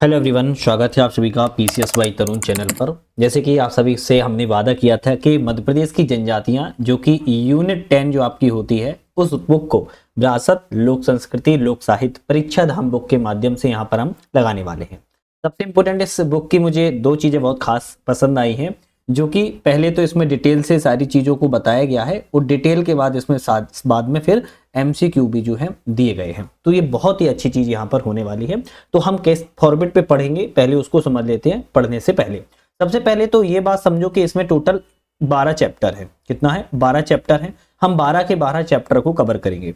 Hello everyone, स्वागत है आप सभी का पीसीएस बाई तरुण चैनल पर। जैसे कि आप सभी से हमने वादा किया था कि मध्य प्रदेश की जनजातियां जो कि यूनिट 10 जो आपकी होती है उस बुक को विरासत, लोक संस्कृति, लोक साहित्य परीक्षा धाम बुक के माध्यम से यहाँ पर हम लगाने वाले हैं। सबसे इम्पोर्टेंट इस बुक की मुझे दो चीज़ें बहुत खास पसंद आई हैं, जो कि पहले तो इसमें डिटेल से सारी चीज़ों को बताया गया है और डिटेल के बाद इसमें बाद में फिर एमसीक्यू भी जो है दिए गए हैं। तो ये बहुत ही अच्छी चीज़ यहाँ पर होने वाली है। तो हम किस फॉर्मेट पे पढ़ेंगे पहले उसको समझ लेते हैं। पढ़ने से पहले सबसे पहले तो ये बात समझो कि इसमें टोटल 12 चैप्टर है। कितना है? 12 चैप्टर है। हम 12 के 12 चैप्टर को कवर करेंगे।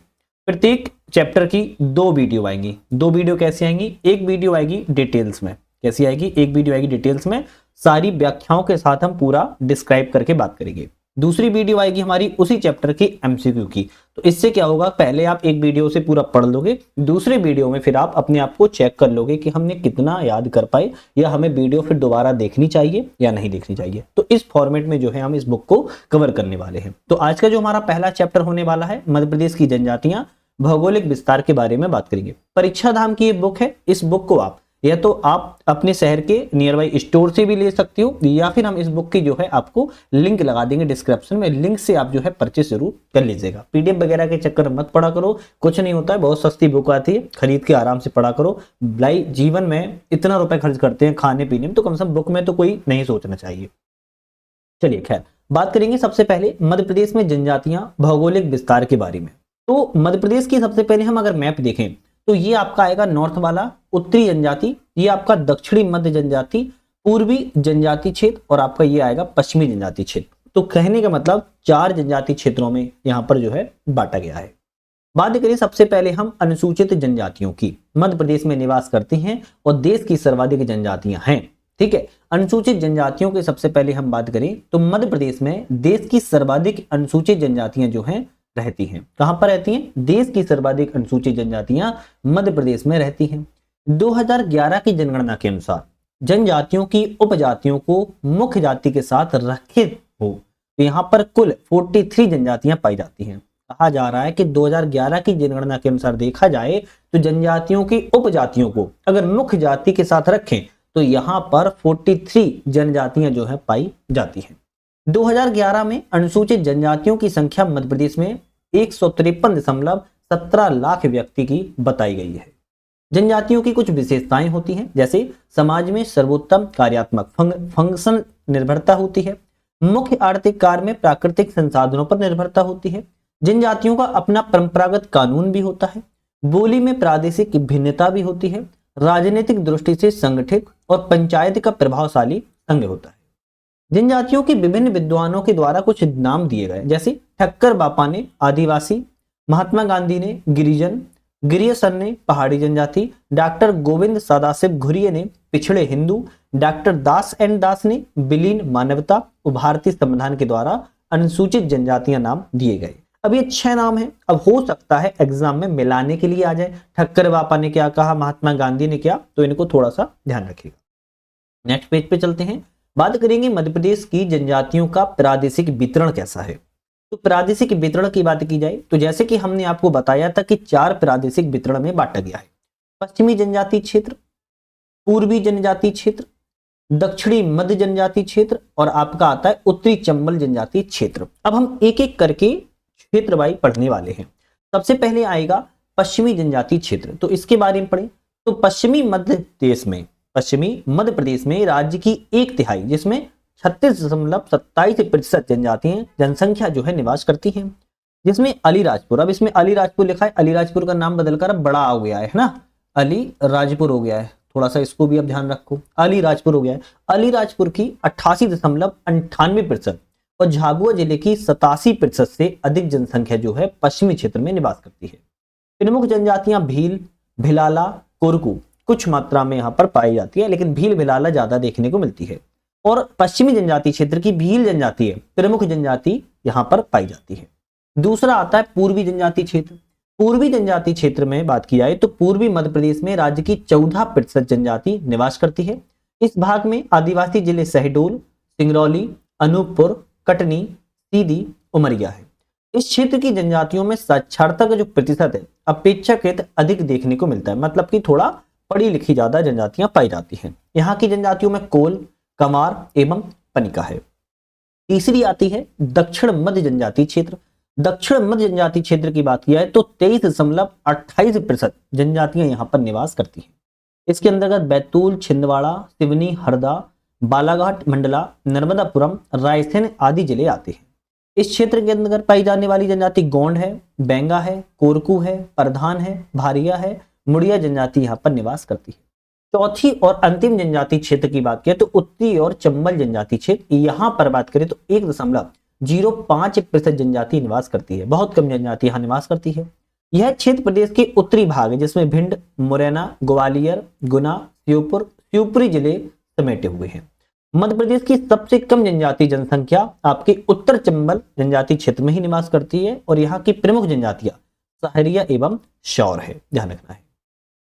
प्रत्येक चैप्टर की 2 वीडियो आएंगी। 2 वीडियो कैसे आएंगी? एक वीडियो आएगी डिटेल्स में। कैसी आएगी? एक वीडियो आएगी डिटेल्स में, सारी व्याख्याओं के साथ हम पूरा डिस्क्राइब करके बात करेंगे। दूसरी वीडियो आएगी हमारी उसी चैप्टर की एमसीक्यू की। तो इससे क्या होगा, पहले आप एक वीडियो से पूरा पढ़ लोगे, दूसरे वीडियो में फिर आप अपने आप को चेक कर लोगे कि हमने कितना याद कर पाए या हमें वीडियो फिर दोबारा देखनी चाहिए या नहीं देखनी चाहिए। तो इस फॉर्मेट में जो है हम इस बुक को कवर करने वाले हैं। तो आज का जो हमारा पहला चैप्टर होने वाला है, मध्य प्रदेश की जनजातियां भौगोलिक विस्तार के बारे में बात करेंगे। परीक्षा धाम की ये बुक है। इस बुक को आप या तो आप अपने शहर के नियर बाई स्टोर से भी ले सकते हो, या फिर हम इस बुक की जो है आपको लिंक लगा देंगे डिस्क्रिप्शन में। लिंक से आप जो है परचेस जरूर कर लीजिएगा। पीडीएफ वगैरह के चक्कर मत पड़ा करो, कुछ नहीं होता है, बहुत सस्ती बुक आती है, खरीद के आराम से पढ़ा करो। भाई जीवन में इतना रुपए खर्च करते हैं खाने पीने में, तो कम से कम बुक में तो कोई नहीं सोचना चाहिए। चलिए खैर, बात करेंगे सबसे पहले मध्य प्रदेश में जनजातियां भौगोलिक विस्तार के बारे में। तो मध्य प्रदेश की सबसे पहले हम अगर मैप देखें तो ये आपका आएगा नॉर्थ वाला उत्तरी जनजाति, ये आपका दक्षिणी मध्य जनजाति, पूर्वी जनजाति क्षेत्र और आपका ये आएगा पश्चिमी जनजाति क्षेत्र। तो कहने का मतलब 4 जनजाति क्षेत्रों में यहाँ पर जो है बांटा गया है। बात करें सबसे पहले हम अनुसूचित जनजातियों की। मध्य प्रदेश में निवास करती हैं और देश की सर्वाधिक जनजातियां हैं। ठीक है, अनुसूचित जनजातियों की सबसे पहले हम बात करें तो मध्य प्रदेश में देश की सर्वाधिक अनुसूचित जनजातियां जो हैं रहती हैं। कहां पर रहती हैं? देश की सर्वाधिक अनुसूचित जनजातियां मध्य प्रदेश में रहती हैं। 2011 की जनगणना के अनुसार जनजातियों की उपजातियों को मुख्य जाति के साथ रखे हो तो यहां पर कुल 43 जनजातियां पाई जाती हैं। कहा जा रहा है कि 2011 की जनगणना के अनुसार देखा जाए तो जनजातियों की उपजातियों को अगर मुख्य जाति के साथ रखें तो यहां पर 43 जनजातियां जो है पाई जाती हैं। 2011 में अनुसूचित जनजातियों की संख्या मध्य प्रदेश में 153.17 लाख व्यक्ति की बताई गई है। जनजातियों की कुछ विशेषताएं होती हैं, जैसे समाज में सर्वोत्तम कार्यात्मक फंक्शन निर्भरता होती है, मुख्य आर्थिक कार्य में प्राकृतिक संसाधनों पर निर्भरता होती है, जनजातियों का अपना परंपरागत कानून भी होता है, बोली में प्रादेशिक भिन्नता भी होती है, राजनीतिक दृष्टि से संगठित और पंचायत का प्रभावशाली संघ होता है। जनजातियों के विभिन्न विद्वानों के द्वारा कुछ नाम दिए गए, जैसे ठक्कर बापा ने आदिवासी, महात्मा गांधी ने गिरिजन, गिरियसन ने पहाड़ी जनजाति, डॉक्टर गोविंद सदाशिव घुरिये ने पिछड़े हिंदू, डॉक्टर दास एंड दास ने विलीन मानवता और भारतीय संविधान के द्वारा अनुसूचित जनजातियां नाम दिए गए। अब ये 6 नाम है। अब हो सकता है एग्जाम में मिलाने के लिए आ जाए, ठक्कर बापा ने क्या कहा, महात्मा गांधी ने क्या, तो इनको थोड़ा सा ध्यान रखिएगा। नेक्स्ट पेज पे चलते हैं। बात करेंगे मध्य प्रदेश की जनजातियों का प्रादेशिक वितरण कैसा है। तो प्रादेशिक वितरण की बात की जाए तो जैसे कि हमने आपको बताया था कि 4 प्रादेशिक वितरण में बांटा गया है। पश्चिमी जनजाति क्षेत्र, पूर्वी जनजाति क्षेत्र, दक्षिणी मध्य जनजाति क्षेत्र और आपका आता है उत्तरी चंबल जनजाति क्षेत्र। अब हम एक एक करके क्षेत्र वाइज पढ़ने वाले हैं। सबसे पहले आएगा पश्चिमी जनजाति क्षेत्र। तो इसके बारे में पढ़ें तो पश्चिमी मध्य प्रदेश में राज्य की 1/3 जिसमें 36.27% जनसंख्या जो है निवास करती है, जिसमें अलीराजपुर, अब इसमें अलीराजपुर लिखा है, अलीराजपुर का नाम बदलकर अब बड़ा हो गया है ना, अलीराजपुर हो गया है, थोड़ा सा इसको भी अब ध्यान रखो, अलीराजपुर हो गया है। अलीराजपुर की 88.98% और झाबुआ जिले की 87% से अधिक जनसंख्या जो है पश्चिमी क्षेत्र में निवास करती है। प्रमुख जनजातियां भील, भिलाला, कोरकू कुछ मात्रा में यहाँ पर पाई जाती है, लेकिन भील भिलाला ज्यादा देखने को मिलती है। और पश्चिमी जनजाति क्षेत्र की भील जनजाति है प्रमुख जनजाति यहाँ पर पाई जाती है। दूसरा आता है पूर्वी जनजाति क्षेत्र। पूर्वी जनजाति क्षेत्र में बात की जाए तो पूर्वी मध्य प्रदेश में राज्य की 14% जनजाति निवास करती है। इस भाग में आदिवासी जिले शहडोल, सिंगरौली, अनूपपुर, कटनी, सीधी, उमरिया है। इस क्षेत्र की जनजातियों में साक्षरता का जो प्रतिशत है अपेक्षाकृत अधिक देखने को मिलता है, मतलब कि थोड़ा पढ़ी लिखी ज्यादा जनजातियां पाई जाती हैं। यहाँ की जनजातियों में कोल, कमार एवं पनिका है। तीसरी आती है दक्षिण मध्य जनजाति क्षेत्र। दक्षिण मध्य जनजाति क्षेत्र की बात किया है तो 23.28% जनजातियां यहाँ पर निवास करती हैं। इसके अंतर्गत बैतूल, छिंदवाड़ा, सिवनी, हरदा, बालाघाट, मंडला, नर्मदापुरम, रायसेन आदि जिले आते हैं। इस क्षेत्र के अंतर्गत पाई जाने वाली जनजाति गोंड है, बेंगा है, कोरकू है, प्रधान है, भारिया है, मुड़िया जनजाति यहाँ पर निवास करती है। चौथी और अंतिम जनजाति क्षेत्र की बात करें तो उत्तरी और चंबल जनजाति क्षेत्र, यहाँ पर बात करें तो 1.05% जनजाति निवास करती है। बहुत कम जनजाति यहाँ निवास करती है। यह क्षेत्र प्रदेश के उत्तरी भाग है जिसमें भिंड, मुरैना, ग्वालियर, गुना, श्योपुर, शिवपुरी जिले समेटे हुए हैं। मध्य प्रदेश की सबसे कम जनजाति जनसंख्या आपके उत्तर चंबल जनजाति क्षेत्र में ही निवास करती है और यहाँ की प्रमुख जनजातियां सहरिया एवं शौर है, ध्यान रखना है।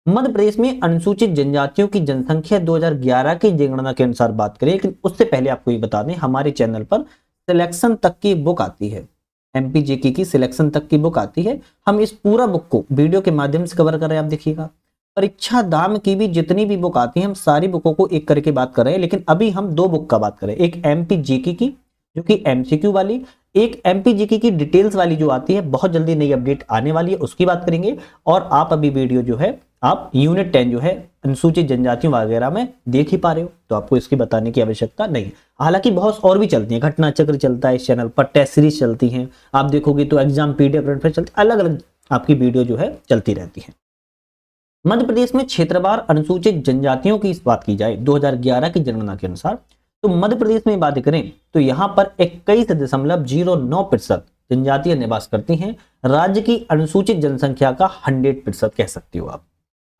मध्य प्रदेश में अनुसूचित जनजातियों की जनसंख्या 2011 की जनगणना के अनुसार बात करें, लेकिन उससे पहले आपको ये बता दें हमारे चैनल पर सिलेक्शन तक की बुक आती है, एमपीजीके की सिलेक्शन तक की बुक आती है। हम इस पूरा बुक को वीडियो के माध्यम से कवर कर रहे हैं, आप देखिएगा। परीक्षा दाम की भी जितनी भी बुक आती है हम सारी बुकों को एक करके बात कर रहे हैं, लेकिन अभी हम दो बुक का बात करें, एक एमपीजीके की जो कि एमसीक्यू वाली, एक एमपीजीके की डिटेल्स वाली जो आती है, बहुत जल्दी नई अपडेट आने वाली है, उसकी बात करेंगे। और आप अभी वीडियो जो है आप यूनिट 10 जो है अनुसूचित जनजातियों वगैरह में देख ही पा रहे हो, तो आपको इसकी बताने की आवश्यकता नहीं। हालांकि बहुत और भी चलती है, घटना चक्र चलता है इस चैनल पर, टेस्ट सीरीज चलती हैं, आप देखोगे तो एग्जाम पीडीएफ प्रिंट चलती, अलग अलग आपकी वीडियो जो है चलती रहती है। मध्य प्रदेश में क्षेत्रवार अनुसूचित जनजातियों की इस बात की जाए 2011 की जनगणना के अनुसार, तो मध्य प्रदेश में बात करें तो यहाँ पर 21.09% जनजातियां निवास करती हैं। राज्य की अनुसूचित जनसंख्या का 100% कह सकते हो आप।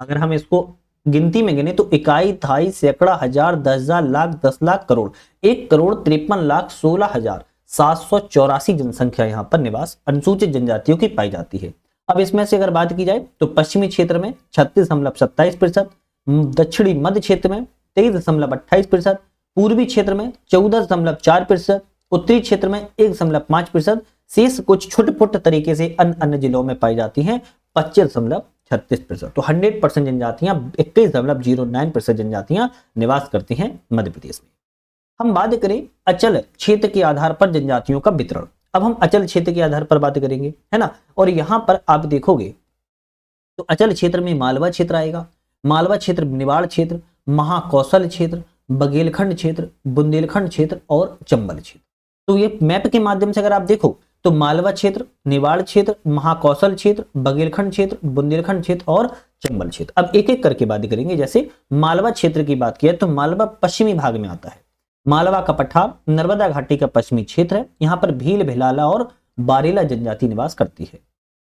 अगर हम इसको गिनती में गिने तो इकाई, थाई, सैकड़ा, हजार, 10,000, लाख, 10 लाख, करोड़, 1,53,16,784 जनसंख्या यहाँ पर निवास अनुसूचित जनजातियों की पाई जाती है। अब इसमें से अगर बात की जाए तो पश्चिमी क्षेत्र में 36.27%, दक्षिणी मध्य क्षेत्र में 23.28%, पूर्वी क्षेत्र में 14.4%, उत्तरी क्षेत्र में 1.5%, शेष कुछ छोटे-छोटे तरीके से अन्य जिलों में पाई जाती हैं 25.36%। तो 100% जनजातियां 21.09% जनजातियां निवास करती हैं मध्य प्रदेश में। हम बात करें अचल क्षेत्र के आधार पर जनजातियों का वितरण। अब हम अचल क्षेत्र के आधार पर बात करेंगे, है ना। और यहां पर आप देखोगे तो अचल क्षेत्र में मालवा क्षेत्र आएगा, मालवा क्षेत्र, निवाड़ क्षेत्र, महाकौशल क्षेत्र, बघेलखंड क्षेत्र, बुंदेलखंड क्षेत्र और चंबल क्षेत्र। तो ये मैप के माध्यम से अगर आप देखो तो मालवा क्षेत्र, निवाड़ क्षेत्र, महाकौशल क्षेत्र, बघेलखंड क्षेत्र, बुंदेलखंड क्षेत्र और चंबल क्षेत्र। अब एक एक करके बात करेंगे। जैसे मालवा क्षेत्र की बात किया तो मालवा पश्चिमी भाग में आता है। मालवा का पठार नर्मदा घाटी का पश्चिमी क्षेत्र है। यहाँ पर भील, भिलाला और बारेला जनजाति निवास करती है।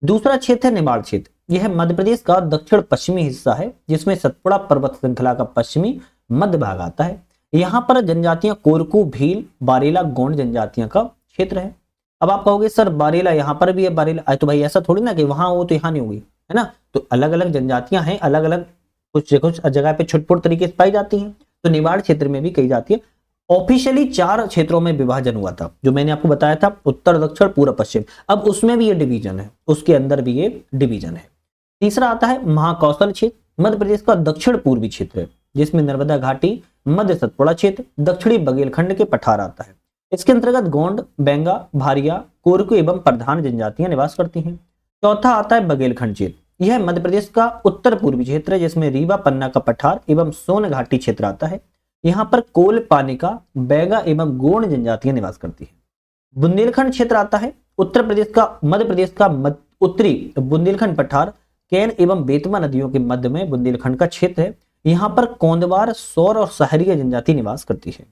दूसरा क्षेत्र है निवाड़ क्षेत्र। यह मध्य प्रदेश का दक्षिण पश्चिमी हिस्सा है जिसमें सतपुड़ा पर्वत श्रृंखला का पश्चिमी मध्य भाग आता है। यहाँ पर जनजातियां कोरकू, भील, बारेला, गोंड जनजातियों का क्षेत्र है। अब आप कहोगे सर बारेला यहाँ पर भी है, बारेला तो भाई ऐसा थोड़ी ना कि वहां हो तो यहाँ नहीं होगी, है ना। तो अलग अलग जनजातियां हैं, अलग अलग कुछ जगह पे छुटपुट तरीके से पाई जाती हैं। तो निवाड़ क्षेत्र में भी कही जाती है। ऑफिशियली 4 क्षेत्रों में विभाजन हुआ था, जो मैंने आपको बताया था, उत्तर, दक्षिण, पूर्व, पश्चिम। अब उसमें भी ये डिवीजन है, उसके अंदर भी ये डिवीजन है। तीसरा आता है महाकौशल क्षेत्र। मध्य प्रदेश का दक्षिण पूर्वी क्षेत्र है जिसमें नर्मदा घाटी, मध्य सतपुड़ा क्षेत्र, दक्षिणी बघेलखंड के पठार आता है। इसके अंतर्गत गोंड, बेंगा, भारिया, कोरकू एवं प्रधान जनजातियां निवास करती हैं। चौथा आता है बघेलखंड क्षेत्र। यह मध्य प्रदेश का उत्तर पूर्वी क्षेत्र है जिसमें रीवा, पन्ना का पठार एवं सोन घाटी क्षेत्र आता है। यहाँ पर कोल, पानिका, बैगा एवं गोंड जनजातियां निवास करती हैं। बुंदेलखंड क्षेत्र आता है उत्तर प्रदेश का, मध्य प्रदेश का उत्तरी बुंदेलखंड पठार कैन एवं बेतवा नदियों के मध्य में बुंदेलखंड का क्षेत्र है। यहाँ पर कोंदवार, सौर और सहरिया जनजाति निवास करती है।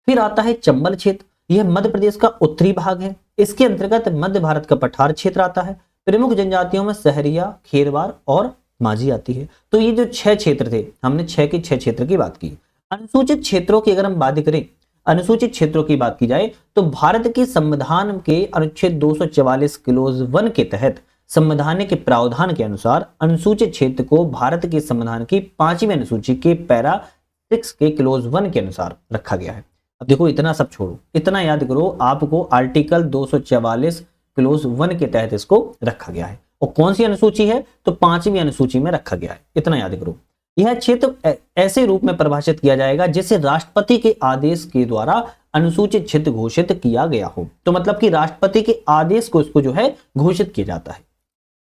फिर आता है चंबल क्षेत्र। यह मध्य प्रदेश का उत्तरी भाग है। इसके अंतर्गत मध्य भारत का पठार क्षेत्र आता है। प्रमुख जनजातियों में सहरिया, खेरवार और माझी आती है। तो ये जो 6 क्षेत्र थे, हमने 6 के 6 क्षेत्र की बात की। अनुसूचित क्षेत्रों की अगर हम बात करें, अनुसूचित क्षेत्रों की बात की जाए तो भारत के संविधान के अनुच्छेद 244 क्लोज 1 के तहत संवैधानिक के प्रावधान के अनुसार अनुसूचित क्षेत्र को भारत के संविधान की 5वीं अनुसूची के पैरा 6 के क्लोज 1 के अनुसार रखा गया है। अब देखो इतना सब छोड़ो, इतना याद करो, आपको आर्टिकल 244 क्लोज 1 के तहत इसको रखा गया है। और कौन सी अनुसूची है, तो 5वीं अनुसूची में रखा गया है, इतना याद करो। यह क्षेत्र ऐसे रूप में परिभाषित किया जाएगा जिसे राष्ट्रपति के आदेश के द्वारा अनुसूचित क्षेत्र घोषित किया गया हो। तो मतलब कि राष्ट्रपति के आदेश को इसको जो है घोषित किया जाता है।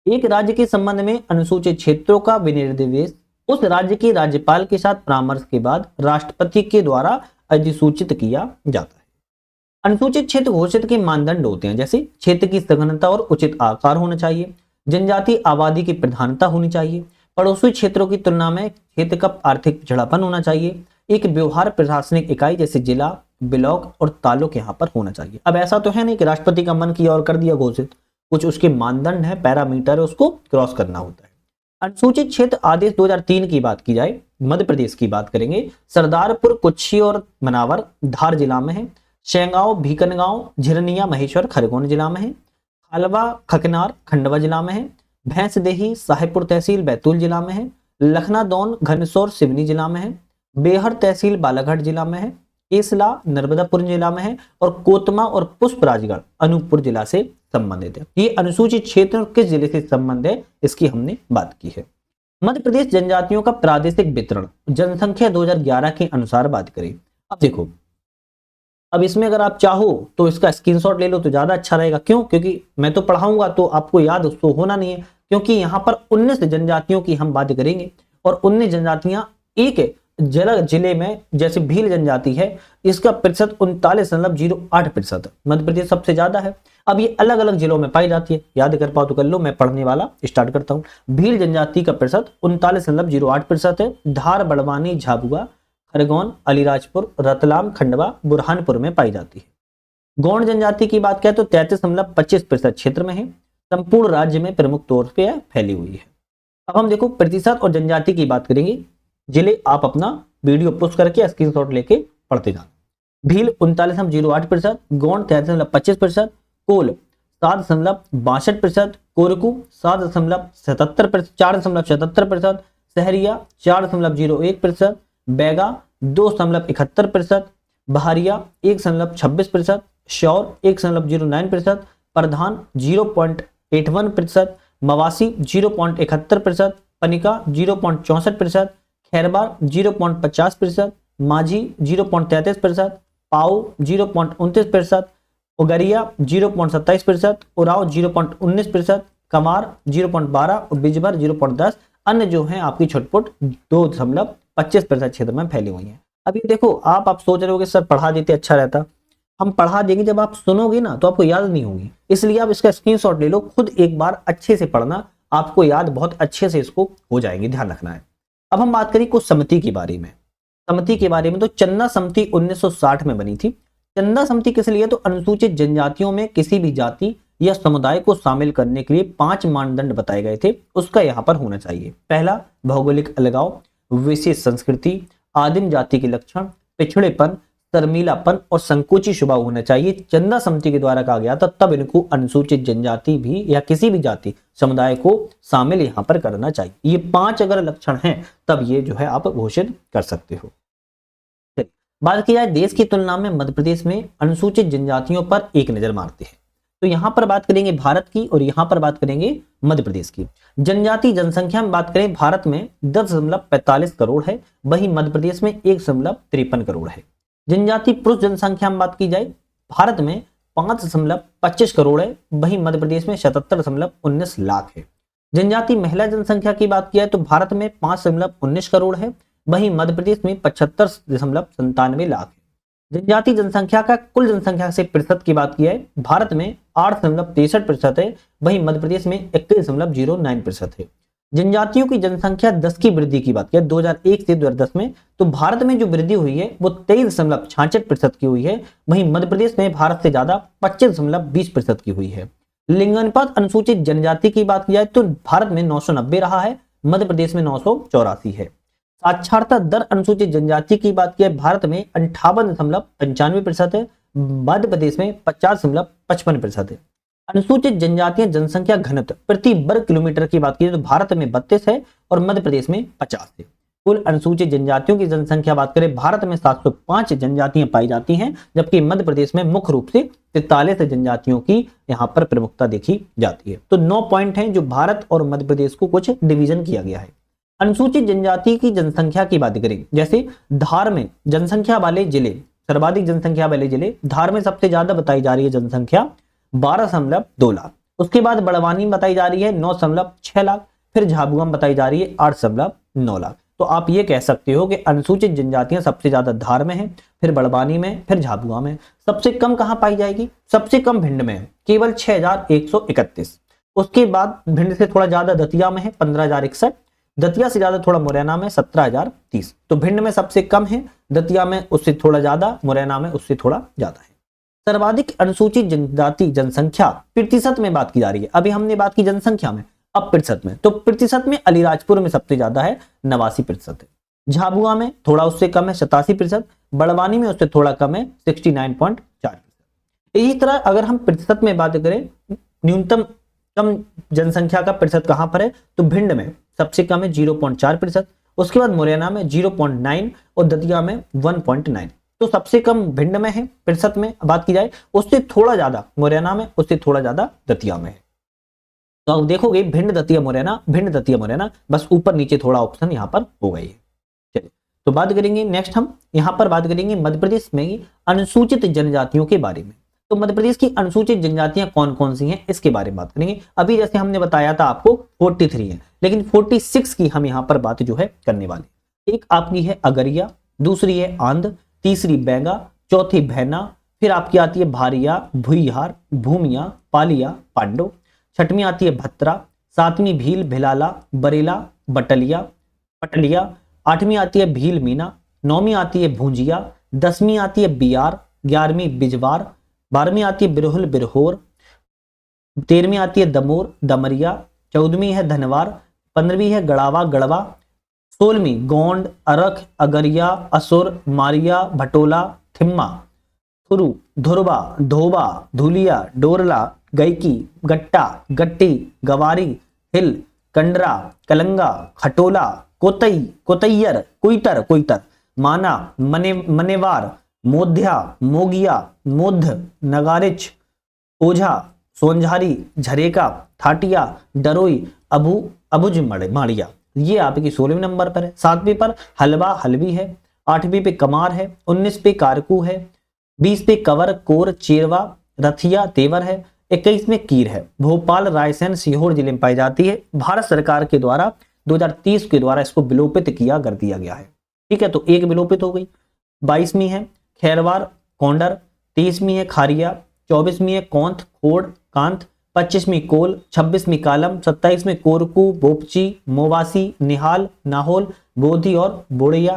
एक राज्य के संबंध में अनुसूचित क्षेत्रों का विनिर्देश उस राज्य के राज्यपाल के साथ परामर्श के बाद राष्ट्रपति के द्वारा अधिसूचित किया जाता है। अनुसूचित क्षेत्र घोषित के मानदंड होते हैं, जैसे क्षेत्र की सघनता और उचित आकार होना चाहिए, जनजातीय आबादी की प्रधानता होनी चाहिए, पड़ोसी क्षेत्रों की तुलना में क्षेत्र का आर्थिक पिछड़ापन होना चाहिए, एक व्यवहार प्रशासनिक इकाई जैसे जिला, ब्लॉक और तालुक यहाँ पर होना चाहिए। अब ऐसा तो है नहीं कि राष्ट्रपति का मन किया और कर दिया घोषित, कुछ उसके मानदंड है, पैरामीटर है, उसको क्रॉस करना होता है। अनुसूचित क्षेत्र आदेश 2003 की बात की जाए, मध्य प्रदेश की बात करेंगे, सरदारपुर, कुच्छी और मनावर धार जिला में है, शेंगांव, भीकनगांव, झिरनिया, महेश्वर खरगोन जिला में है, खालवा, खकनार खंडवा जिला में है, भैंसदेही, साहेबपुर तहसील बैतूल जिला में है, लखनादौन, घनसौर सिवनी जिला में है, बेहर तहसील बालाघाट जिला में है, केसला नर्मदापुर जिला में है, और कोतमा और पुष्पराजगढ़ अनूपपुर जिला से संबंधित है। ये अनुसूचित क्षेत्र किस जिले से संबंध है, इसकी हमने बात की है। मध्य प्रदेश जनजातियों का प्रादेशिक वितरण जनसंख्या 2011 के अनुसार बात करें। अब देखो, अब इसमें अगर आप चाहो तो इसका स्क्रीनशॉट ले लो तो ज्यादा अच्छा रहेगा। क्यों? क्योंकि मैं तो पढ़ाऊंगा तो आपको याद उसको होना नहीं है, क्योंकि यहाँ पर 19 जनजातियों की हम बात करेंगे और 19 जनजातियां एक जिले में, जैसे भील जनजाति है, इसका प्रतिशत 39.08%, मध्य प्रदेश सबसे ज्यादा है। अब ये अलग अलग जिलों में पाई जाती है, याद कर पाओ तो कर लो, मैं पढ़ने वाला स्टार्ट करता हूँ। भील जनजाति का प्रतिशत 39.08% है। धार, बड़वानी, झाबुआ, खरगोन, अलीराजपुर, रतलाम, खंडवा, बुरहानपुर में पाई जाती है। गौंड जनजाति की बात करें तो 33.25% क्षेत्र में है, संपूर्ण राज्य में प्रमुख तौर पर फैली हुई है। अब हम देखो प्रतिशत और जनजाति की बात करेंगे, जिले आप अपना वीडियो पोस्ट करके स्क्रीनशॉट लेके पढ़ते जाना। भील 39.08%, गौंड 33.25%, कोल 7.62%, कोरकू 4.77%, सहरिया 4.01%, बैगा 2.71%, बहारिया 1.26%, शौर 1.09%, प्रधान 0.81%, मवासी 0.71%, पनिका 0.64%, खैरबार 0.50%, माझी 0.33%, पाऊ 0.29%, उगरिया 0.27%, उराव 0.19%, कमार 0.12% और बिजबर 0.10। अन्य जो हैं आपकी छुटपुट 2.25% क्षेत्र में फैली हुई हैं। अभी देखो, आप सोच रहे हो सर पढ़ा देते अच्छा रहता। हम पढ़ा देंगे, जब आप सुनोगे ना तो आपको याद नहीं होगी, इसलिए आप इसका स्क्रीनशॉट ले लो, खुद एक बार अच्छे से पढ़ना, आपको याद बहुत अच्छे से इसको हो जाएंगे, ध्यान रखना है। अब हम बात करें कुछ समिति के बारे में। समिति के बारे में तो चंदा समिति 1960 में बनी थी। चंदा समिति किस लिए? तो अनुसूचित जनजातियों में किसी भी जाति या समुदाय को शामिल करने के लिए 5 मानदंड बताए गए थे, उसका यहाँ पर होना चाहिए। पहला, भौगोलिक अलगाव, विशेष संस्कृति, आदिम जाति के लक्षण, पिछड़ेपन, शर्मीलापन और संकोची स्वभाव होना चाहिए। चंदा समिति के द्वारा कहा गया था, तब इनको अनुसूचित जनजाति भी या किसी भी जाति समुदाय को शामिल यहाँ पर करना चाहिए। ये 5 अगर लक्षण हैं तब ये जो है आप घोषित कर सकते हो। बात की जाए देश की तुलना में मध्य प्रदेश में अनुसूचित जनजातियों पर एक नजर मारते हैं, तो यहाँ पर बात करेंगे भारत की और यहाँ पर बात करेंगे मध्य प्रदेश की। जनजाति जनसंख्या में बात करें, भारत में 10.45 करोड़ है, वहीं मध्य प्रदेश में 1.53 करोड़ है। जनजाति पुरुष जनसंख्या में बात की जाए, भारत में 5.25 करोड़ है, वहीं मध्य प्रदेश में 77.19 लाख है। जनजाति महिला जनसंख्या की बात की जाए तो भारत में 5.19 करोड़ है, वहीं मध्य प्रदेश में 75.97 लाख है। जनजाति जनसंख्या का कुल जनसंख्या से प्रतिशत की बात की जाए, भारत में 8.63% है, वहीं मध्य प्रदेश में 21.09% है। जनजातियों की जनसंख्या 10 की वृद्धि की बात करें 2001 से 2010 में, तो भारत में जो वृद्धि हुई है वो 23.66% की हुई है, वहीं मध्य प्रदेश में भारत से ज्यादा 25.20% की हुई है। लिंगानुपात अनुसूचित जनजाति की बात की जाए तो भारत में 990 रहा है, मध्य प्रदेश में 984 है। साक्षरता दर अनुसूचित जनजाति की बात की जाए, भारत में 58.95% है, मध्य प्रदेश में 50.55% है। अनुसूचित जनजातियां जनसंख्या घनत्व प्रति वर्ग किलोमीटर की बात की जाए तो भारत में 32 है और मध्य प्रदेश में 50 है। कुल अनुसूचित जनजातियों की जनसंख्या बात करें, भारत में 705 जनजातियां पाई जाती हैं, जबकि मध्य प्रदेश में मुख्य रूप से 43 जनजातियों की यहाँ पर प्रमुखता देखी जाती है। तो 9 पॉइंट हैं जो भारत और मध्य प्रदेश को कुछ डिवीजन किया गया है। अनुसूचित जनजाति की जनसंख्या की बात करें, जैसे धार में जनसंख्या वाले जिले, सर्वाधिक जनसंख्या वाले जिले धार में सबसे ज्यादा बताई जा रही है जनसंख्या 12.2 लाख। उसके बाद बड़वानी बताई जा रही है 9.6 लाख, फिर झाबुआ बताई जा रही है 8.9 लाख। तो आप ये कह सकते हो कि अनुसूचित जनजातियां सबसे ज्यादा धार में है, फिर बड़वानी में, फिर झाबुआ में। सबसे कम कहां पाई जाएगी? सबसे कम भिंड में है, केवल 6131। उसके बाद भिंड से थोड़ा ज्यादा दतिया में है 15,061, दतिया से ज्यादा थोड़ा मुरैना में 17,030। तो भिंड में सबसे कम है, दतिया में उससे थोड़ा ज्यादा, मुरैना में उससे थोड़ा ज्यादा है। सर्वाधिक अनुसूचित जनजाति जनसंख्या प्रतिशत में बात की जा रही है। अभी हमने बात की जनसंख्या में, अब प्रतिशत में। तो प्रतिशत में अलीराजपुर में सबसे ज्यादा है, 89% है। झाबुआ में थोड़ा उससे कम है, 87%। बड़वानी में उससे थोड़ा कम है, 69.4%। इसी तरह अगर हम प्रतिशत में बात करें, न्यूनतम कम जनसंख्या का प्रतिशत कहां पर है, तो भिंड में सबसे कम है 0.4%, उसके बाद मुरैना में 0.9 और दतिया में 1.9। तो सबसे कम भिंड में है प्रतिशत में बात की जाए, उससे थोड़ा ज्यादा मुरैना में, उससे थोड़ा ज्यादा दतिया में है। तो आप देखोगे भिंड दतिया मुरैना, भिंड दतिया मुरैना, बस ऊपर नीचे थोड़ा ऑप्शन यहाँ पर हो गई है। चलिए तो बात करेंगे नेक्स्ट, हम यहाँ पर बात करेंगे मध्य प्रदेश में अनुसूचित जनजातियों के बारे में। तो मध्य प्रदेश की अनुसूचित जनजातियां कौन कौन सी हैं इसके बारे में बात करेंगे। अभी जैसे हमने बताया था आपको 43 है, लेकिन 46 की हम यहाँ पर बात जो है करने वाले। एक आपकी है अगरिया, दूसरी है आंध, तीसरी बैंगा, चौथी भैना, फिर आपकी आती है भारिया, भुईहार, भूमिया, पालिया, पांडो, छठवीं आती है भत्रा, सातवीं भील, भिलाला, बरेला, बटलिया, पटलिया, आठवीं आती है भील मीना, नौवीं आती है भूंजिया, 10वीं आती है बियार, 11वीं बिजवार, 12वीं आती है बिरहुल बिरहोर, 13वीं आती है दमोर दमरिया, 14वीं है धनवार, 15वीं है गड़ावा गड़वा, 16वीं गोंड अरख अगरिया असुर मारिया भटोला थिम्मा थुरु धुरबा धोबा धुलिया डोरला गैकी गट्टा गट्टी गवारी हिल कंडरा कलंगा खटोला कोतई कोतैयर कुइतर कुइतर माना मनेवार मोध्या मोगिया मोध नगारिच ओझा सोनझारी झरेका थाटिया डरोई अबू अबुज माड़िया। ये आपकी 16वें नंबर पर है। 7वें पर हलवा हलवी है, 8वीं पे कमार है, 19 पे कारकू है, 20 पे कवर कोर चेरवा रथिया तेवर है, 21 में कीर है। भोपाल रायसेन सीहोर जिले में पाई जाती है। भारत सरकार के द्वारा 2030 के द्वारा इसको विलोपित किया कर दिया गया है। ठीक है, तो एक विलोपित हो गई। 22वीं है खैरवार कोंडर, 23वीं है खारिया, 24वीं है कौंथ खोड़ कांत, 25वीं कोल, 26वीं कालम, 27वीं कोरकू बोपची मोवासी निहाल नाहोल बोधी और बोड़िया,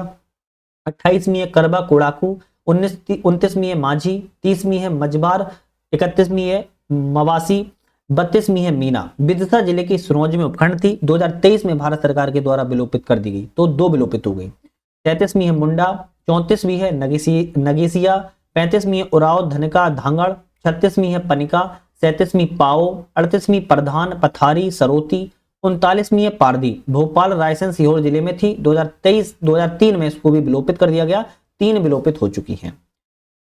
28वीं है करबा कोड़ाकू, 29वीं है माझी, 30वीं है मजबार, 31वीं है मवासी, 32वीं है मीना। विदिशा जिले की सिरोंज में उपखंड थी, 2023 में भारत सरकार के द्वारा विलोपित कर दी गई, तो 2 विलोपित हो गई। 33वीं है मुंडा, 34वीं है नगेसिया, 35वीं है उराव धनका धांगड़, 36वीं है पनिका, 37वीं पाओ, 38वीं प्रधान पथारी सरोती, 39वीं है पारदी। भोपाल रायसेन सीहोर जिले में थी, 2003 में इसको भी विलोपित कर दिया गया, 3 विलोपित हो चुकी हैं।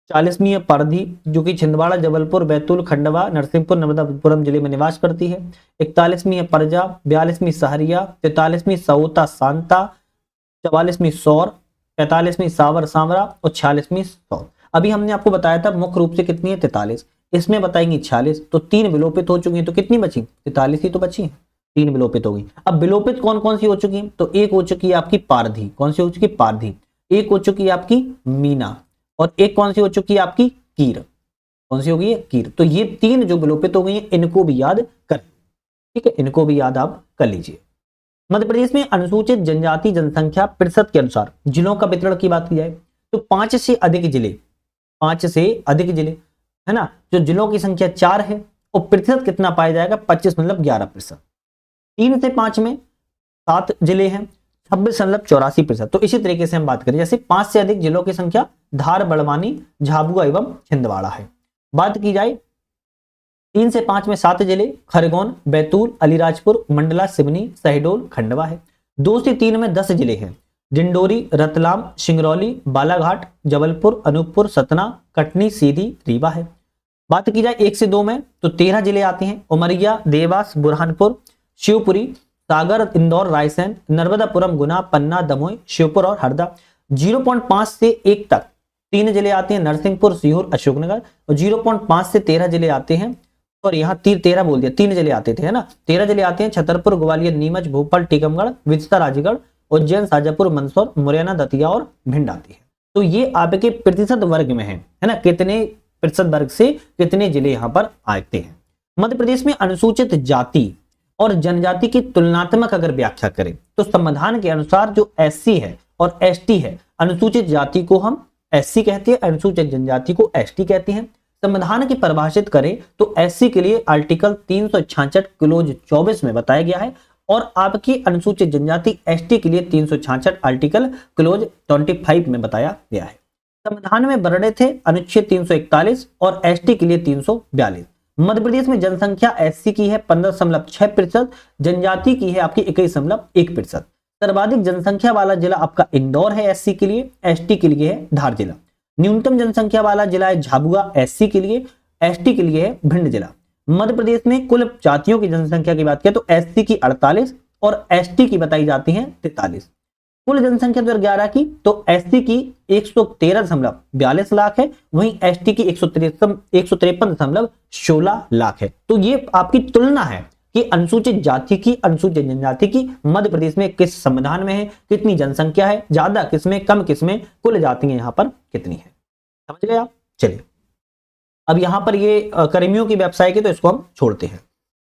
40वीं है पारदी जो कि छिंदवाड़ा जबलपुर बैतूल खंडवा नरसिंहपुर नर्मदापुरम जिले में निवास करती है। 41वीं है परजा, 42वीं सहरिया, 43वीं सऊता सांता, 44वीं सौर, 45वीं सावर सांवरा और 46वीं सौर। अभी हमने आपको बताया था मुख्य रूप से कितनी है 43, इसमें बताएंगे 46, तो 3 विलोपित हो चुकी हैं, तो कितनी बची 43 ही तो बची है, 3 विलोपित हो गई। अब विलोपित कौन कौन सी हो चुकी है, तो एक हो चुकी है आपकी पारधी, कौन सी हो चुकी है पारधी, एक हो चुकी है आपकी मीना और एक कौन सी हो चुकी है आपकी कीर, कौन सी हो गई है कीर। तो ये 3 जो विलोपित हो गई हैं इनको भी याद कर, ठीक है, इनको भी याद आप कर लीजिए। मध्य प्रदेश में अनुसूचित जनजाति जनसंख्या प्रतिशत के अनुसार जिलों का वितरण की बात की जाए तो 5 से अधिक जिले, 5 से अधिक जिले है ना, जो जिलों की संख्या 4 है और प्रतिशत कितना पाया जाएगा 25.11%। 3 से 5 में 7 जिले हैं, 26.84%। तो इसी तरीके से हम बात करें जैसे 5 से अधिक जिलों की संख्या धार बड़वानी झाबुआ एवं छिंदवाड़ा है। बात की जाए 3 से 5 में 7 जिले खरगोन बैतूल अलीराजपुर मंडला सिवनी शहडोल खंडवा है। 2 से 3 में 10 जिले हैं, डिंडोरी, रतलाम, सिंगरौली, बालाघाट, जबलपुर, अनूपपुर, सतना, कटनी, सीधी, रीवा है। बात की जाए 1 से 2 में तो 13 जिले आते हैं। उमरिया, देवास, बुरहानपुर, शिवपुरी, सागर, इंदौर, रायसेन, नर्मदापुरम, गुना, पन्ना, दमोह, शिवपुर और हरदा। 0.5 से 1 तक 3 जिले आते हैं, नरसिंहपुर, सीहोर, अशोकनगर। और 0.5 से 13 जिले आते हैं, और यहाँ 13 बोल दिया, 3 जिले आते थे, है ना। 13 जिले आते हैं, छतरपुर, ग्वालियर, नीमच, भोपाल, टीकमगढ़, विदिशा, राजगढ़, उज्जैन, शाजापुर, मंदसौर, मुरैना, दतिया और भिंड आती है। तो ये आपके प्रतिशत वर्ग में है ना, कितने प्रतिशत वर्ग से कितने जिले यहाँ पर आते हैं। मध्य प्रदेश में अनुसूचित जाति और जनजाति की तुलनात्मक अगर व्याख्या करें तो संविधान के अनुसार जो एससी है और एसटी है, अनुसूचित जाति को हम एससी कहते हैं, अनुसूचित जनजाति को एसटी कहते हैं। संविधान की परिभाषित करें तो एससी के लिए आर्टिकल 366 क्लोज 24 में बताया गया है, और आपकी अनुसूचित जनजाति एसटी के लिए 366 आर्टिकल क्लोज 25 में बताया गया है। संविधान में वर्णित थे अनुच्छेद 341 और एसटी के लिए 342। मध्य प्रदेश में जनसंख्या एससी की है 15.6%, जनजाति की है आपकी 21.1%। सर्वाधिक जनसंख्या वाला जिला आपका इंदौर है एससी के लिए, एसटी के लिए है धार जिला। न्यूनतम जनसंख्या वाला जिला है झाबुआ एससी के लिए, एसटी के लिए है भिंड जिला। मध्य प्रदेश में कुल जातियों की जनसंख्या की बात करें तो एससी की 48 और एसटी की बताई जाती है 43। कुल जनसंख्या 2011 की तो एससी की 113.42 लाख है, वहीं एसटी की 153.16 लाख है। तो ये आपकी तुलना है कि अनुसूचित जाति की, अनुसूचित जनजाति की मध्य प्रदेश में किस संविधान में है, कितनी जनसंख्या है, ज्यादा किसमें, कम किसमें, कुल जातियां यहाँ पर कितनी है। समझ गए आप। चलिए अब यहाँ पर ये कर्मियों की वेबसाइट है तो इसको हम छोड़ते हैं।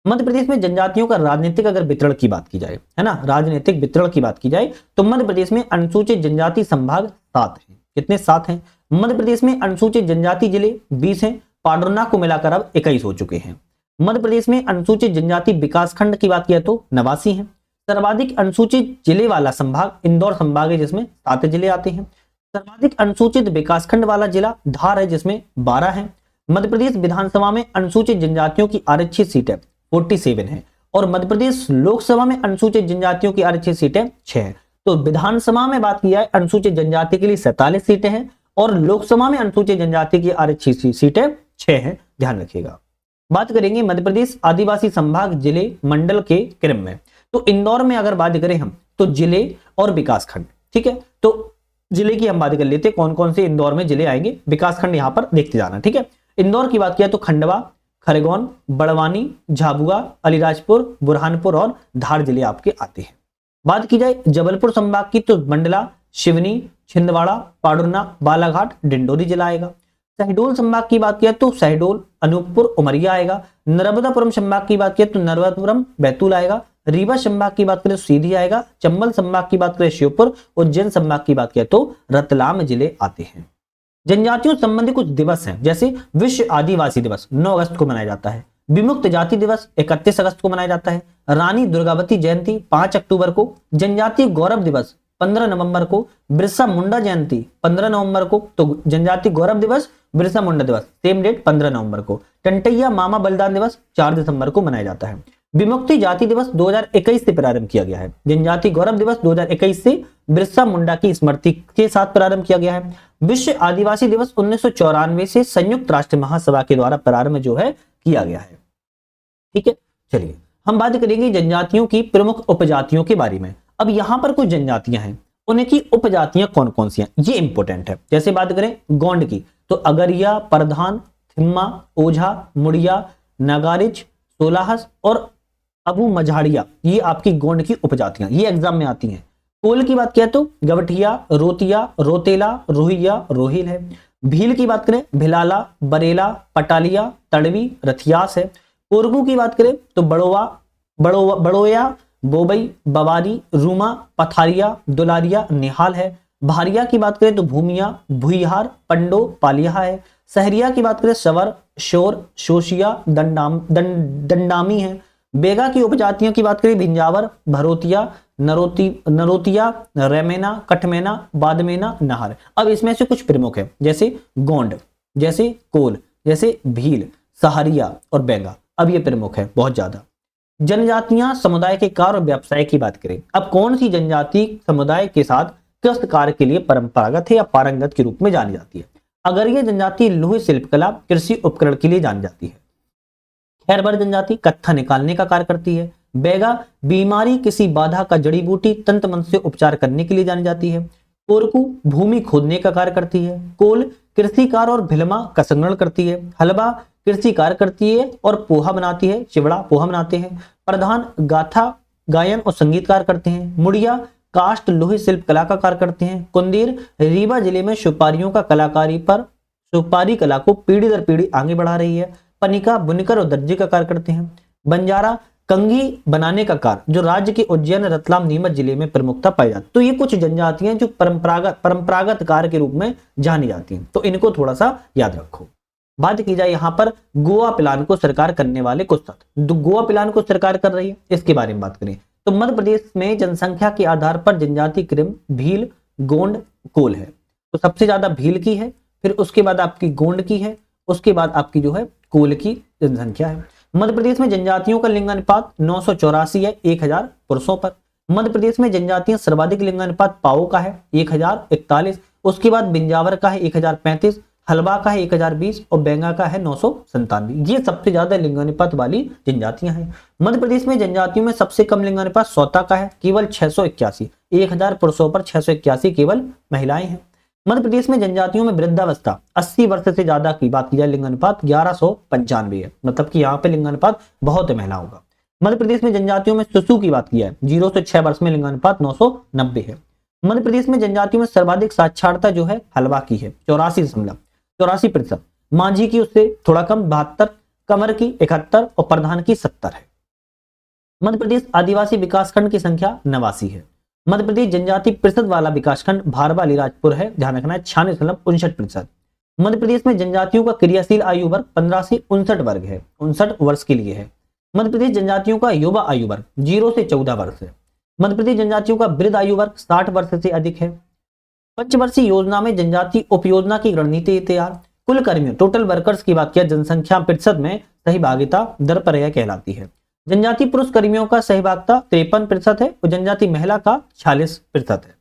मध्य प्रदेश में जनजातियों का राजनीतिक अगर वितरण की बात की जाए, है ना, राजनीतिक वितरण की बात की जाए तो मध्य प्रदेश में अनुसूचित जनजाति संभाग 7 है। कितने? 7 हैं। मध्य प्रदेश में अनुसूचित जनजाति जिले 20 हैं, पाडरना को मिलाकर अब 21 हो चुके हैं। मध्य प्रदेश में अनुसूचित जनजाति विकास खंड की बात किया तो 89 है। सर्वाधिक अनुसूचित जिले वाला संभाग इंदौर संभाग है जिसमें 7 जिले आते हैं। सर्वाधिक अनुसूचित विकास खंड वाला जिला धार है जिसमें 12 है। मध्य प्रदेश विधानसभा में अनुसूचित जनजातियों की आरक्षित सीटें 47 है, और मध्य प्रदेश लोकसभा में अनुसूचित जनजातियों की आरक्षित सीटें 6 है। तो विधानसभा में बात किया है अनुसूचित जनजाति के लिए 47 सीटें हैं, और लोकसभा में अनुसूचित जनजाति की आरक्षित सीटें 6 हैं, ध्यान रखिएगा। बात करेंगे मध्य प्रदेश आदिवासी संभाग जिले मंडल के क्रम में, तो इंदौर में अगर बात करें हम तो जिले और विकास खंड, ठीक है। तो जिले की हम बात कर लेते हैं, कौन कौन से इंदौर में जिले आएंगे, विकास खंड यहां पर देखते जाना, ठीक है। इंदौर की बात किया तो खंडवा, खरगोन, बड़वानी, झाबुआ, अलीराजपुर, बुरहानपुर और धार जिले आपके आते हैं। बात की जाए जबलपुर संभाग की तो मंडला, सिवनी, छिंदवाड़ा, पाडुरना, बालाघाट, डिंडोरी जिला आएगा। शहडोल संभाग की बात किया तो शहडोल, अनूपपुर, उमरिया आएगा। नर्मदापुरम संभाग की बात किया तो नर्मदापुरम, बैतूल आएगा। रीवा संभाग की बात करें सीधी आएगा। चंबल संभाग की बात करें शिवपुर, उज्जैन संभाग की बात किया तो रतलाम जिले आते हैं। जनजातियों संबंधी कुछ दिवस हैं, जैसे विश्व आदिवासी दिवस 9 अगस्त को मनाया जाता है। विमुक्त जाति दिवस 31 अगस्त को मनाया जाता है। रानी दुर्गावती जयंती 5 अक्टूबर को। जनजातीय गौरव दिवस 15 नवंबर को। बिरसा मुंडा जयंती 15 नवंबर को। तो जनजातीय गौरव दिवस, बिरसा मुंडा दिवस सेम डेट 15 नवंबर को। टंटैया मामा बलिदान दिवस 4 दिसंबर को मनाया जाता है। विमुक्ति जाति दिवस 2021 से प्रारंभ किया गया है। जनजाति गौरव दिवस 2021 से बिरसा मुंडा की स्मृति के साथ प्रारंभ किया गया है। विश्व आदिवासी दिवस 1994 से संयुक्त राष्ट्र महासभा के द्वारा प्रारंभ जो है किया गया है, ठीक है। चलिए हम बात करेंगे जनजातियों की प्रमुख उपजातियों के बारे में। अब यहाँ पर कुछ जनजातियां हैं, उनकी उपजातियां कौन कौन सी हैं ये इंपॉर्टेंट है। जैसे बात करें गोंड की तो अगरिया, परधान, थिम्मा, ओझा, मुड़िया, नगारिच, सोलाहस और अबू मझाड़िया, ये आपकी गोंड की उपजातियां, ये एग्जाम में आती हैं। कोल की बात किया तो गवठिया, रोतिया, रोतेला, रोहिया, रोहिल है। भील की बात करें भिलाला, बरेला, पटालिया, तड़वी, रथियास है। कोरगू की बात करें तो बड़ोया, बोबई, बवारी, रूमा, पथारिया, दुलारिया, निहाल है। भारिया की बात करें तो भूमिया, भुईहार, पंडो, पालिया है। सहरिया की बात करें सवर, शोर, शोशिया, दंडामी है। बेगा की उपजातियों की बात करें भिंजावर, भरोतिया, नरोतिया, रेमेना, कठमेना, बादमेना, नाहर। अब इसमें से कुछ प्रमुख है, जैसे गोंड, जैसे कोल, जैसे भील, सहारिया और बेगा। अब ये प्रमुख है बहुत ज्यादा। जनजातियां समुदाय के कार्य और व्यवसाय की बात करें, अब कौन सी जनजाति समुदाय के साथ उत्कृष्ट कार्य के लिए परंपरागत है या पारंगत के रूप में जानी जाती है। अगरिया जनजाति लोहे शिल्पकला, कृषि उपकरण के लिए जानी जाती है। खैरबर जनजाति कत्था निकालने का कार्य करती है। बैगा बीमारी किसी बाधा का जड़ी बूटी तंत्र मंत्र से उपचार करने के लिए जानी जाती है। कोरकू भूमि खोदने का कार्य करती है। कोल कृषि कार्य और भिलमा का संग्रहण करती है। हलवा कृषि कार्य करती है और पोहा बनाती है, चिवड़ा पोहा बनाते हैं। प्रधान गाथा गायन और संगीत कार्य करते हैं। मुड़िया काष्ठ लोहे शिल्प कला का कार्य करते हैं। कुंदीर रीवा जिले में सुपारियों का कलाकारी पर सुपारी कला को पीढ़ी दर पीढ़ी आगे बढ़ा रही है। पनिका बुनकर और दर्जी का कार्य करते हैं। बंजारा कंगी बनाने का कार्य जो राज्य के उज्जैन, रतलाम, नीमच जिले में प्रमुखता पाई जाती है। तो ये कुछ जनजातियां जो परंपरागत कार्य के रूप में जानी जाती हैं, तो इनको थोड़ा सा याद रखो। बात की जाए यहाँ पर गोवा प्लान को सरकार करने वाले कुछ तत्व। गोवा प्लान को सरकार कर रही है, इसके बारे में बात करें तो मध्य प्रदेश में जनसंख्या के आधार पर जनजाति क्रम भील, गोंड, कोल है। तो सबसे ज्यादा भील की है, फिर उसके बाद आपकी गोंड की है, उसके बाद आपकी जो है कोल की जनसंख्या है। मध्य प्रदेश में जनजातियों का लिंगानुपात 984 है 1000 पुरुषों पर। मध्य प्रदेश में जनजातियां सर्वाधिक लिंगानुपात पाओ का है 1041, उसके बाद बिंजावर का है 1035, हलवा का है 1020 और बेंगा का है 997। ये सबसे ज्यादा लिंगानुपात वाली जनजातियां हैं। मध्य प्रदेश में जनजातियों में सबसे कम लिंगानुपात सौता का है, केवल 681। 1000 पुरुषों पर 681 केवल महिलाएं हैं। मध्य प्रदेश में जनजातियों में वृद्धावस्था 80 वर्ष से ज्यादा की बात की जाए लिंगानुपात 1195 है, मतलब कि यहाँ पे लिंगानुपात बहुत है महिलाओं का। मध्य प्रदेश में जनजातियों में शिशु की बात की जाए 0 से 6 वर्ष में लिंगानुपात 990 है। मध्य प्रदेश में जनजातियों में सर्वाधिक साक्षरता जो है हलवा की है 84%। मांझी की उससे थोड़ा कम 72, कंवर की 71 और प्रधान की 70 है। मध्य प्रदेश आदिवासी विकासखंड की संख्या 89 है। मध्य प्रदेश जनजाति परिषद वाला विकासखंड भारवा अलीराजपुर है, ध्यान रखना है 96.59%। मध्य प्रदेश में जनजातियों का क्रियाशील आयु वर्ग 15 से 59 वर्ग है, 59 वर्ष के लिए है। मध्य प्रदेश जनजातियों का युवा आयु वर्ग 0 से 14 वर्ष है। मध्य प्रदेश जनजातियों का वृद्ध आयु वर्ग 60 वर्ष से अधिक है। पंचवर्षीय योजना में जनजाति उपयोजना की रणनीति तैयार। कुल कर्मियों टोटल वर्कर्स की बात किया जनसंख्या प्रतिशत में सहभागिता दर पर यह कहलाती है। जनजाति पुरुष कर्मियों का सहभागिता 53% है और जनजाति महिला का 46% है।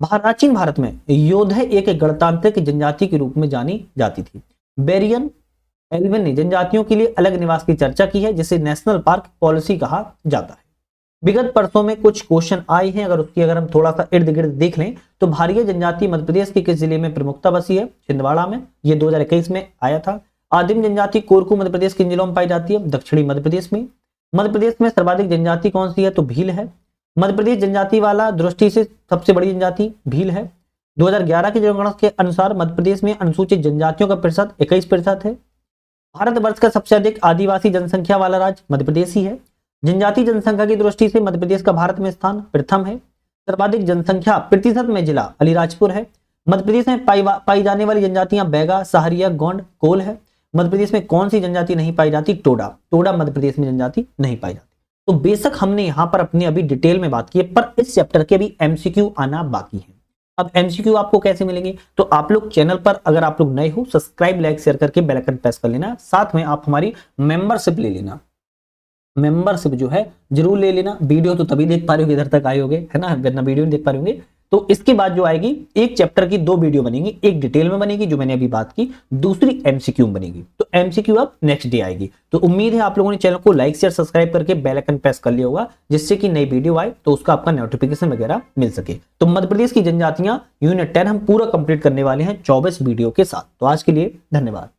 प्राचीन भारत में योधे एक गणतांत्रिक जनजाति के रूप में जानी जाती थी। बेरियन एल्विन ने जनजातियों के लिए अलग निवास की चर्चा की है, जिसे नेशनल पार्क पॉलिसी कहा जाता है। विगत वर्षों में कुछ क्वेश्चन आए हैं, अगर हम थोड़ा सा इर्द गिर्द देख लें तो भारिया जनजाति मध्य प्रदेश के किस जिले में प्रमुखता बसी है? छिंदवाड़ा में, ये 2021 में आया था। आदिम जनजाति कोरकू मध्य प्रदेश किन जिलों में पाई जाती है? दक्षिणी मध्य प्रदेश में। मध्य प्रदेश में सर्वाधिक जनजाति कौन सी है? तो भील है। मध्य प्रदेश जनजाति वाला दृष्टि से सबसे बड़ी जनजाति भील है। 2011 की जनगणना के अनुसार मध्य प्रदेश में अनुसूचित जनजातियों का प्रतिशत 21% है। भारतवर्ष का सबसे अधिक आदिवासी जनसंख्या वाला राज्य मध्य प्रदेश ही है। जनजाति जनसंख्या की दृष्टि से मध्य प्रदेश का भारत में स्थान प्रथम है। सर्वाधिक जनसंख्या प्रतिशत में जिला अलीराजपुर है। मध्य प्रदेश में पाई जाने वाली जनजातियां बैगा, सहारिया, गोंड, कोल है। मध्य प्रदेश में कौन सी जनजाति नहीं पाई जाती? टोडा मध्य प्रदेश में जनजाति नहीं पाई जाती। तो बेशक हमने यहाँ पर अपनी अभी डिटेल में बात की है, पर इस चैप्टर के भी एमसीक्यू आना बाकी है। अब एमसीक्यू आपको कैसे मिलेंगे? तो आप लोग चैनल पर अगर आप लोग नए हो सब्सक्राइब, लाइक, शेयर करके बेल आइकन प्रेस कर लेना। साथ में आप हमारी मेंबरशिप ले लेना, मेंबरशिप जो है जरूर ले लेना। वीडियो तो तभी देख पा रहे हो इधर तक आए होगे, है ना, वरना वीडियो नहीं देख पा रहे होंगे। तो इसके बाद जो आएगी एक चैप्टर की 2 वीडियो बनेगी, एक डिटेल में बनेगी जो मैंने अभी बात की, दूसरी एमसीक्यू में बनेगी। तो एमसीक्यू अब नेक्स्ट डे आएगी। तो उम्मीद है आप लोगों ने चैनल को लाइक, शेयर, सब्सक्राइब करके बेल आइकन प्रेस कर लिया होगा, जिससे कि नई वीडियो आए तो उसका आपका नोटिफिकेशन वगैरह मिल सके। तो मध्य प्रदेश की जनजातियां यूनिट 10 हम पूरा कंप्लीट करने वाले हैं 24 वीडियो के साथ। तो आज के लिए धन्यवाद।